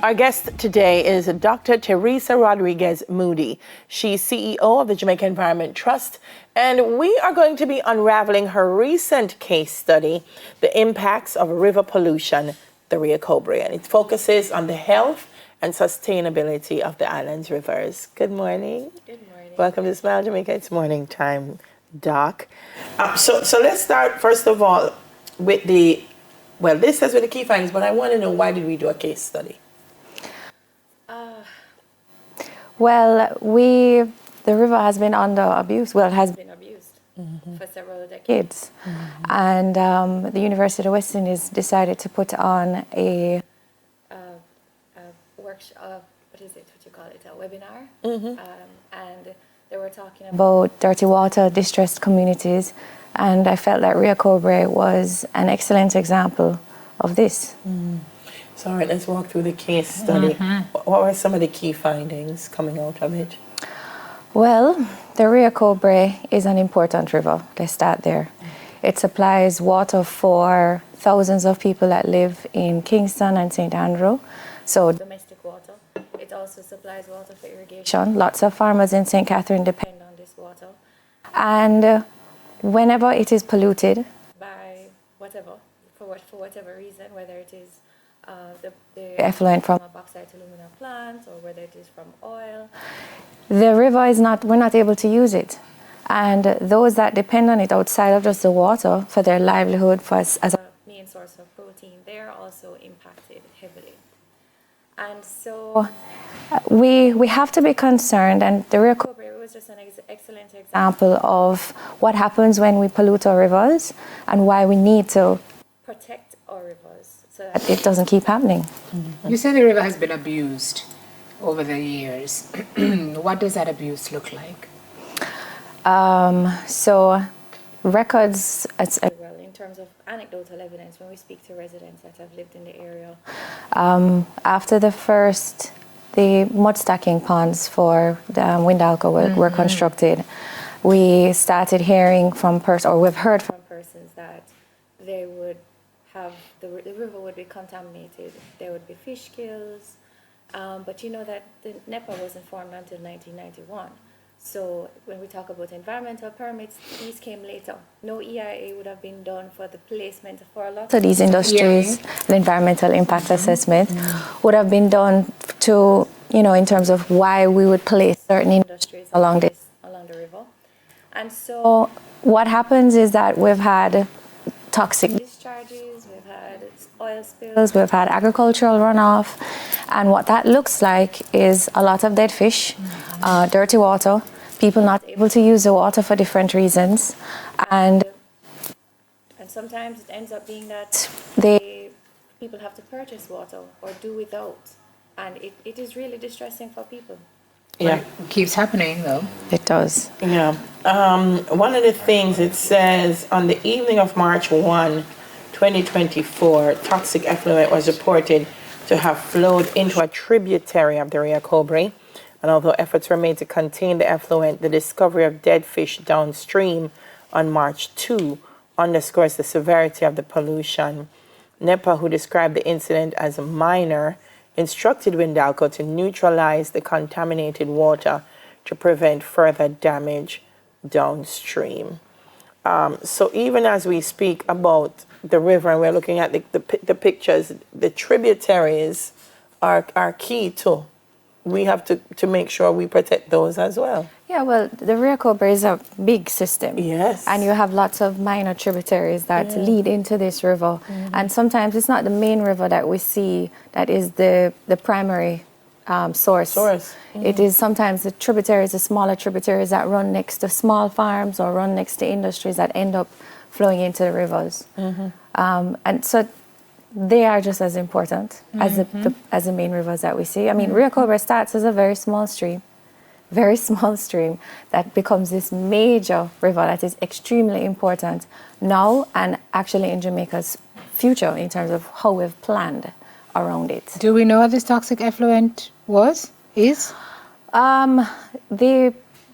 Our guest today is Dr. Theresa Rodriguez-Moodie. She's CEO of the Jamaica Environment Trust, and we are going to be unraveling her recent case study, The Impacts of River Pollution, the Rio Cobre, and it focuses on the health and sustainability of the island's rivers. Good morning. Good morning. Welcome to Smile Jamaica. It's morning time, Doc. So let's start, first of all, with this says with the key findings, but I want to know, why did we do a case study? The river has been under abuse. Well, it has been abused for several decades. And the University of West Indies decided to put on a workshop, a webinar. And they were talking about dirty water, distressed communities. And I felt that Rio Cobre was an excellent example of this. So, all right, let's walk through the case study. What were some of the key findings coming out of it? Well, the Rio Cobre is an important river. Let's start there. It supplies water for thousands of people that live in Kingston and St. Andrew. So domestic water. It also supplies water for irrigation. Lots of farmers in St. Catherine depend on this water. And whenever it is polluted by for whatever reason, whether it is the effluent from a bauxite alumina plant or whether it is from oil, the river we're not able to use it. And those that depend on it outside of just the water for their livelihood, as a main source of protein, they're also impacted heavily. And so we have to be concerned, and the Rio Cobre was just an excellent example of what happens when we pollute our rivers and why we need to protect our rivers so that it doesn't keep happening. You said the river has been abused over the years. What does that abuse look like? So records, in terms of anecdotal evidence, when we speak to residents that have lived in the area, after the mud stacking ponds for the Windalco were constructed, we started hearing from we've heard from persons that they would have, the river would be contaminated. There would be fish kills, but you know that the NEPA wasn't formed until 1991. So when we talk about environmental permits, these came later. No EIA would have been done for the placement for a lot of these industries. The environmental impact assessment would have been done to, in terms of why we would place certain industries along the river. And so what happens is that we've had toxic discharges, we've had oil spills, we've had agricultural runoff, and what that looks like is a lot of dead fish, dirty water, people not able to use the water for different reasons, and sometimes it ends up being that people have to purchase water or do without, and it is really distressing for people. Yeah, it keeps happening though. It does. Yeah. One of the things it says, on the evening of March 1, 2024, toxic effluent was reported to have flowed into a tributary of the Rio Cobre. And although efforts were made to contain the effluent, the discovery of dead fish downstream on March 2 underscores the severity of the pollution. NEPA, who described the incident as minor, instructed Windalco to neutralize the contaminated water to prevent further damage downstream. So even as we speak about the river and we're looking at the pictures, the tributaries are key too. We have to make sure we protect those as well. Yeah, well, the Rio Cobre is a big system. Yes. And you have lots of minor tributaries that lead into this river. And sometimes it's not the main river that we see that is the primary source. It is sometimes the tributaries, the smaller tributaries that run next to small farms or run next to industries that end up flowing into the rivers. And so they are just as important as the main rivers that we see. I mean, Rio Cobre starts as a very small stream that becomes this major river that is extremely important now and actually in Jamaica's future in terms of how we've planned around it. Do we know what this toxic effluent is?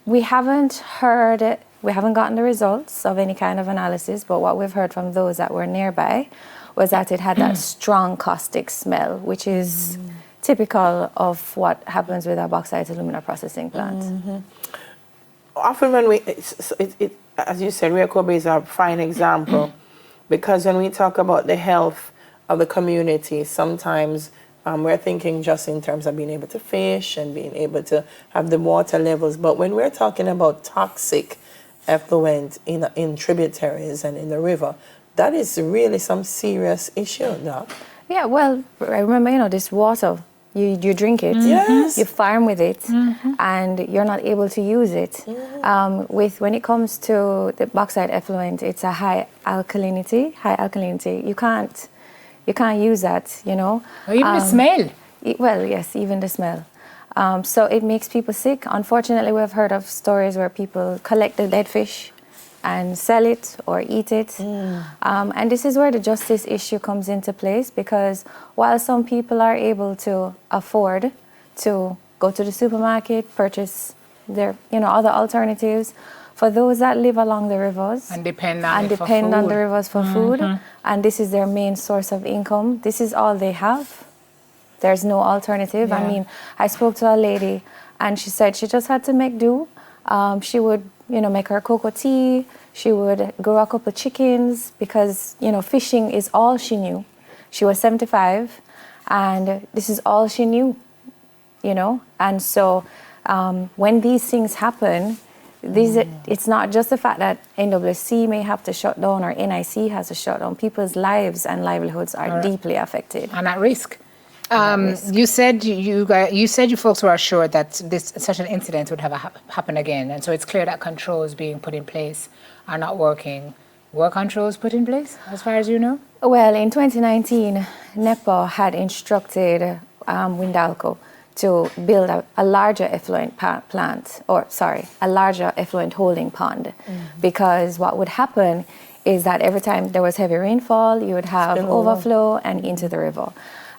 We haven't heard it. We haven't gotten the results of any kind of analysis, but what we've heard from those that were nearby was that it had that strong caustic smell, which is typical of what happens with our bauxite alumina processing plant. Often when as you said, Rio Kobe is a fine example because when we talk about the health of the community, sometimes we're thinking just in terms of being able to fish and being able to have the water levels. But when we're talking about toxic effluent in tributaries and in the river, that is really some serious issue, Doc. Yeah, well, I remember, this water, you drink it, Yes. you farm with it, and you're not able to use it. When it comes to the bauxite effluent, it's a high alkalinity. You can't use that, Or even the smell. Well, yes, even the smell. So it makes people sick. Unfortunately, we've heard of stories where people collect the dead fish and sell it or eat it. And this is where the justice issue comes into place, because while some people are able to afford to go to the supermarket, purchase their other alternatives, for those that live along the rivers And depend on the rivers for food, and this is their main source of income, this is all they have. There's no alternative. Yeah. I mean, I spoke to a lady and she said she just had to make do. She would make her cocoa tea. She would grow a couple chickens because, fishing is all she knew. She was 75 and this is all she knew, And so when these things happen, it's not just the fact that NWC may have to shut down or NIC has to shut down. People's lives and livelihoods are deeply affected. And at risk. You said you folks were assured that such an incident would have happen again, and so it's clear that controls being put in place are not working. Were controls put in place, as far as you know? Well, in 2019, NEPA had instructed Windalco to build a larger effluent a larger effluent holding pond, because what would happen is that every time there was heavy rainfall, you would have overflow and into the river.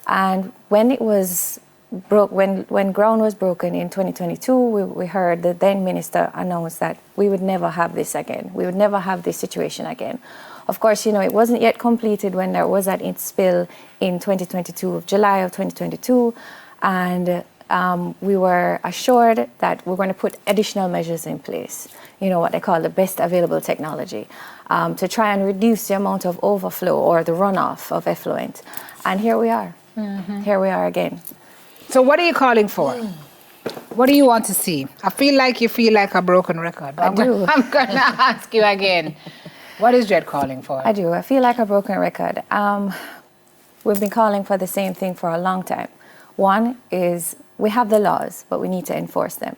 And when it was when ground was broken in 2022, we heard the then minister announce that we would never have this again. We would never have this situation again. Of course, it wasn't yet completed when there was that spill in 2022, July of 2022, and we were assured that we're going to put additional measures in place, what they call the best available technology, to try and reduce the amount of overflow or the runoff of effluent. And here we are. Here we are again. So what are you calling for? What do you want to see? I feel like you feel like a broken record. I'm going to ask you again. What is Jed calling for? I do. I feel like a broken record. We've been calling for the same thing for a long time. One is we have the laws, but we need to enforce them.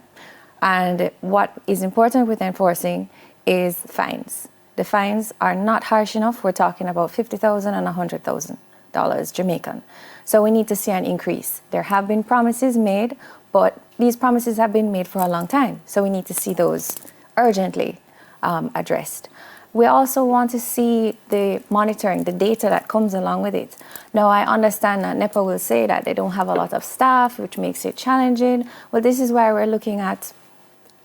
And what is important with enforcing is fines. The fines are not harsh enough. We're talking about $50,000 and $100,000 Jamaican. So we need to see an increase. There have been promises made, but these promises have been made for a long time. So we need to see those urgently addressed. We also want to see the monitoring, the data that comes along with it. Now, I understand that NEPA will say that they don't have a lot of staff, which makes it challenging. Well, this is why we're looking at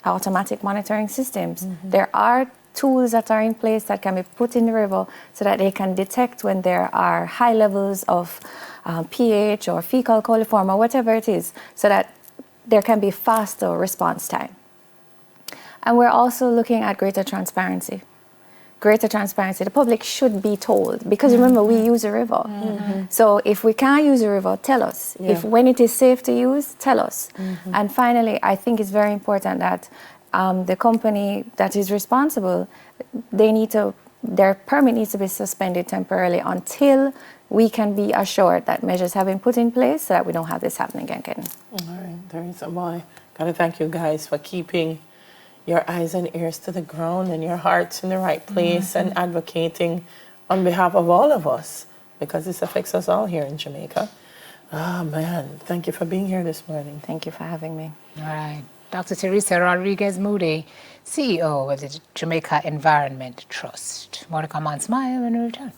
automatic monitoring systems. There are tools that are in place that can be put in the river so that they can detect when there are high levels of pH or fecal coliform or whatever it is, so that there can be faster response time. And we're also looking at greater transparency. The public should be told, because remember, we use a river. So if we can't use a river, tell us. If when it is safe to use, tell us. And finally, I think it's very important that the company that is responsible, their permit needs to be suspended temporarily until we can be assured that measures have been put in place so that we don't have this happening again. All right, Theresa, boy, gotta thank you guys for keeping your eyes and ears to the ground and your hearts in the right place and advocating on behalf of all of us, because this affects us all here in Jamaica. Oh, man, thank you for being here this morning. Thank you for having me. All right. Dr. Theresa Rodriguez-Moodie, CEO of the Jamaica Environment Trust. More to come on Smile when we return.